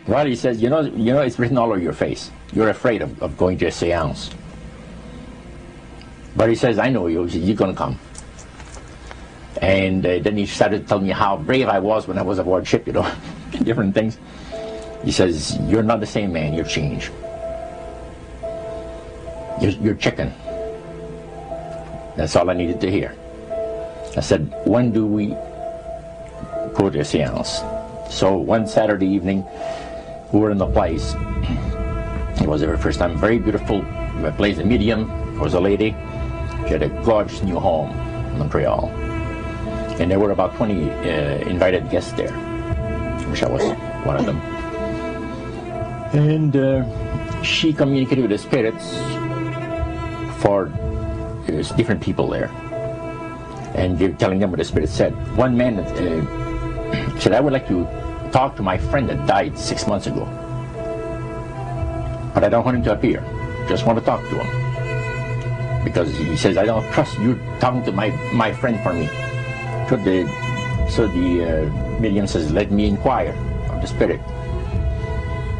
Well, he says, you know, it's written all over your face. You're afraid of going to a seance. But he says, I know you. He says, you're going to come. And then he started telling me how brave I was when I was aboard ship, you know, different things. He says, you're not the same man, you're changed. You're chicken. That's all I needed to hear. I said, when do we go to a seance? So one Saturday evening, we were in the place. It was the first time, very beautiful place, a medium. There was a lady. She had a gorgeous new home in Montreal. And there were about 20 invited guests there, which I was one of them. And she communicated with the spirits for different people there. And they were telling them what the spirit said. One man said, I would like to talk to my friend that died 6 months ago. But I don't want him to appear. Just want to talk to him. Because he says, I don't trust you talking to my friend for me. So the medium says, let me inquire of the spirit.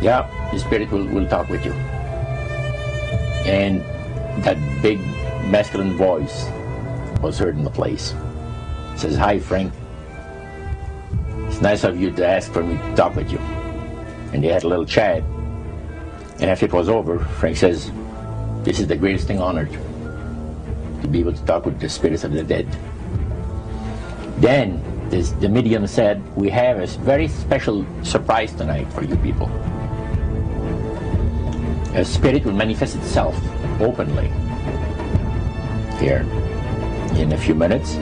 Yeah, the spirit will talk with you. And that big masculine voice was heard in the place. It says, hi Frank, it's nice of you to ask for me to talk with you. And they had a little chat. And after it was over, Frank says, this is the greatest thing on earth, to be able to talk with the spirits of the dead. Then the medium said, we have a very special surprise tonight for you people. A spirit will manifest itself openly here in a few minutes.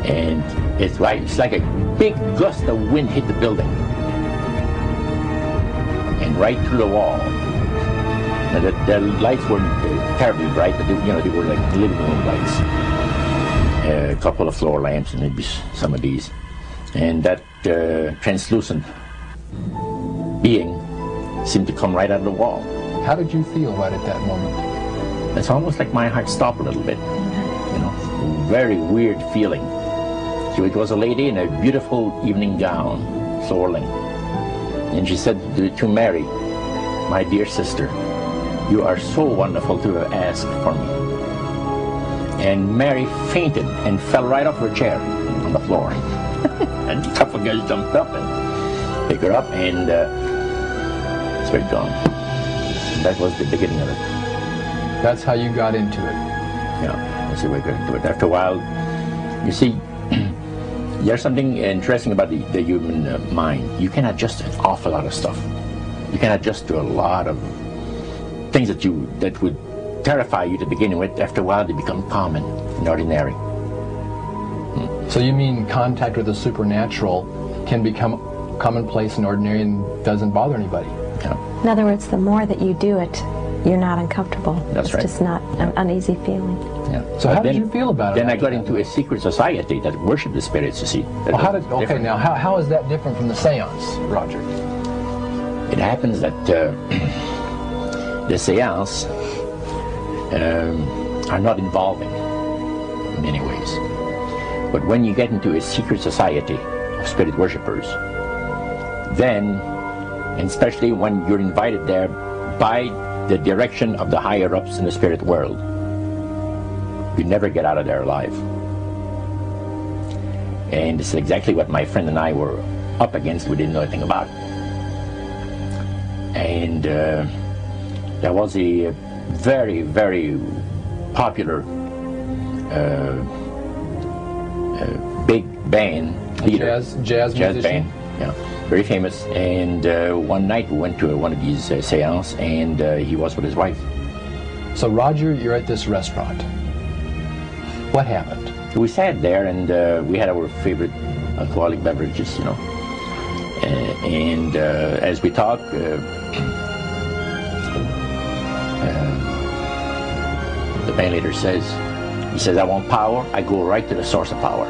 And it's like a big gust of wind hit the building. And right through the wall. Now the lights weren't terribly bright, but they were like living room lights. A couple of floor lamps and maybe some of these. And that translucent being seemed to come right out of the wall. How did you feel right at that moment? It's almost like my heart stopped a little bit. You know, very weird feeling. So it was a lady in a beautiful evening gown, swirling. And she said to Mary, my dear sister, you are so wonderful to have asked for me. And Mary fainted and fell right off her chair on the floor. And a couple of guys jumped up and picked her up, and spirit gone. And that was the beginning of it. That's how you got into it. Yeah, that's the way I got into it. After a while, you see, there's something interesting about the human mind. You can adjust an awful lot of stuff. You can adjust to a lot of things that would terrify you to begin with. After a while, they become common and ordinary. So you mean contact with the supernatural can become commonplace and ordinary and doesn't bother anybody? Yeah. In other words, the more that you do it, you're not uncomfortable. That's right. It's just not an uneasy feeling. Yeah. So how did you feel about it? Then I got into a secret society that worshipped the spirits, you see. Okay, now how is that different from the seance, Roger? It happens that the seance are not involving in many ways. But when you get into a secret society of spirit worshippers, then, and especially when you're invited there by the direction of the higher-ups in the spirit world, you never get out of there alive. And this is exactly what my friend and I were up against. We didn't know anything about. And there was a very, very popular big band leader. Jazz musician? Band, yeah, very famous. And one night we went to one of these seances, and he was with his wife. So Roger, you're at this restaurant. What happened? We sat there, and we had our favorite alcoholic beverages, you know. And as we talked, the band leader says, I want power. I go right to the source of power.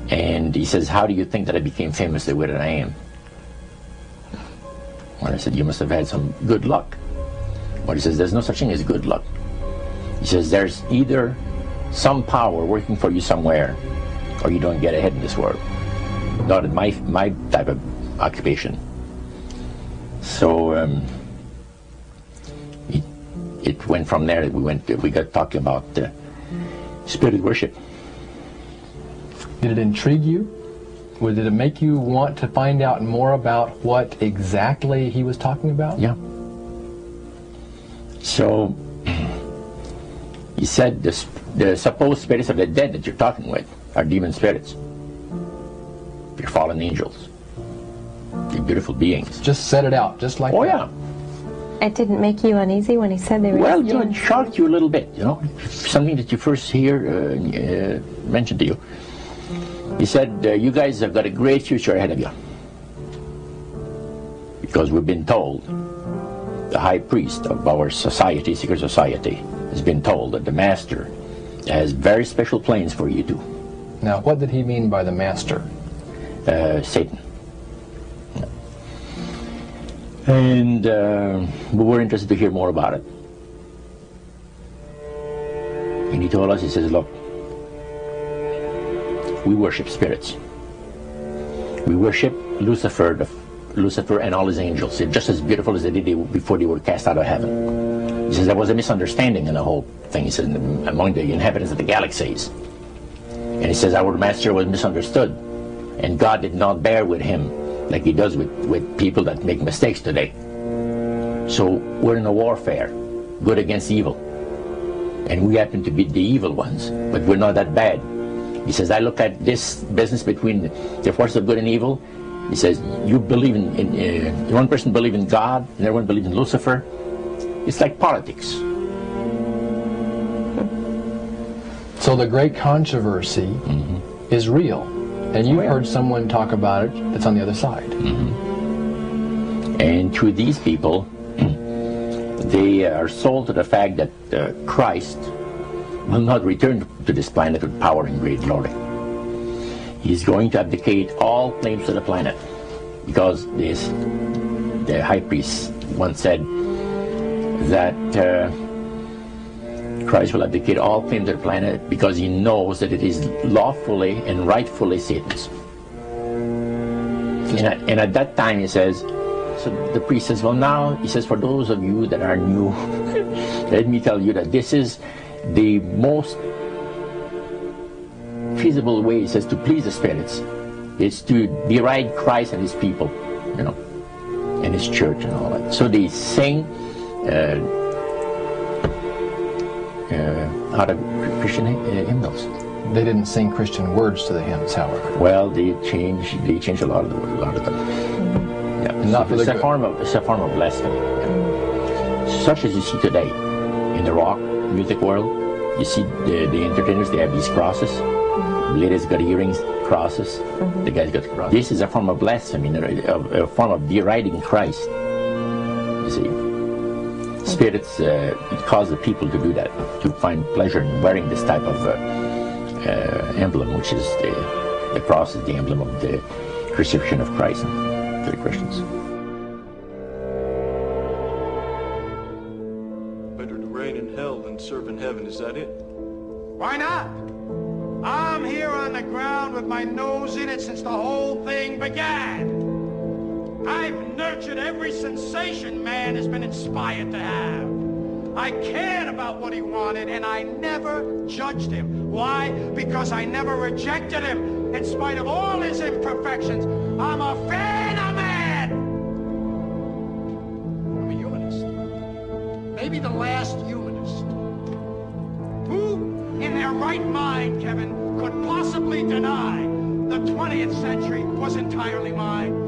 And he says, how do you think that I became famous the way that I am? Well, I said, you must have had some good luck. Well, he says, there's no such thing as good luck. He says, there's either some power working for you somewhere, or you don't get ahead in this world. Not in my type of occupation. So it went from there. We got talking about spirit worship. Did it intrigue you? Or did it make you want to find out more about what exactly he was talking about? Yeah. So he said the supposed spirits of the dead that you're talking with are demon spirits. They're fallen angels. They're beautiful beings. Just set it out, just like that. Oh yeah. It didn't make you uneasy when he said they were... Well, you know, it shocked you a little bit, you know, something that you first hear mentioned to you. He said, you guys have got a great future ahead of you. Because we've been told, the high priest of our society, secret society, has been told that the master has very special plans for you too. Now, what did he mean by the master? Satan. And we were interested to hear more about it. And he told us, he says, look, we worship spirits. We worship Lucifer and all his angels. They're just as beautiful as they did before they were cast out of heaven. He says there was a misunderstanding in the whole thing. He says among the inhabitants of the galaxies. And he says our master was misunderstood. And God did not bear with him like he does with people that make mistakes today. So we're in a warfare, good against evil. And we happen to be the evil ones, but we're not that bad. He says, I look at this business between the forces of good and evil. He says, you believe in one person believes in God, and everyone believes in Lucifer. It's like politics. So the great controversy is real. And you heard someone talk about it that's on the other side. And to these people, they are sold to the fact that Christ will not return to this planet with power and great glory. He's going to abdicate all claims to the planet, because the high priest once said that Christ will abdicate all claims to the planet because he knows that it is lawfully and rightfully Satan's. And at that time, he says, so the priest says, well now, he says, for those of you that are new, let me tell you that this is the most feasible way, he says, to please the spirits. It's to deride Christ and his people, you know, and his church and all that. So they sing out of Christian hymnals. They didn't sing Christian words to the hymns, however. Well, they changed a lot of them. Yeah. Not It's a form of blasphemy. Such as you see today in the rock music world. You see the entertainers, they have these crosses. The ladies got earrings, crosses. The guys got crosses. This is a form of blasphemy, a form of deriding Christ. You see. Spirits cause the people to do that, to find pleasure in wearing this type of emblem, which is the cross is the emblem of the crucifixion of Christ to the Christians. Better to reign in hell than serve in heaven, is that it? Why not? I'm here on the ground with my nose in it since the whole thing began. I've nurtured every sensation man has been inspired to have. I cared about what he wanted, and I never judged him. Why? Because I never rejected him. In spite of all his imperfections, I'm a fan of man. I'm a humanist. Maybe the last humanist. Who, in their right mind, Kevin, could possibly deny the 20th century was entirely mine?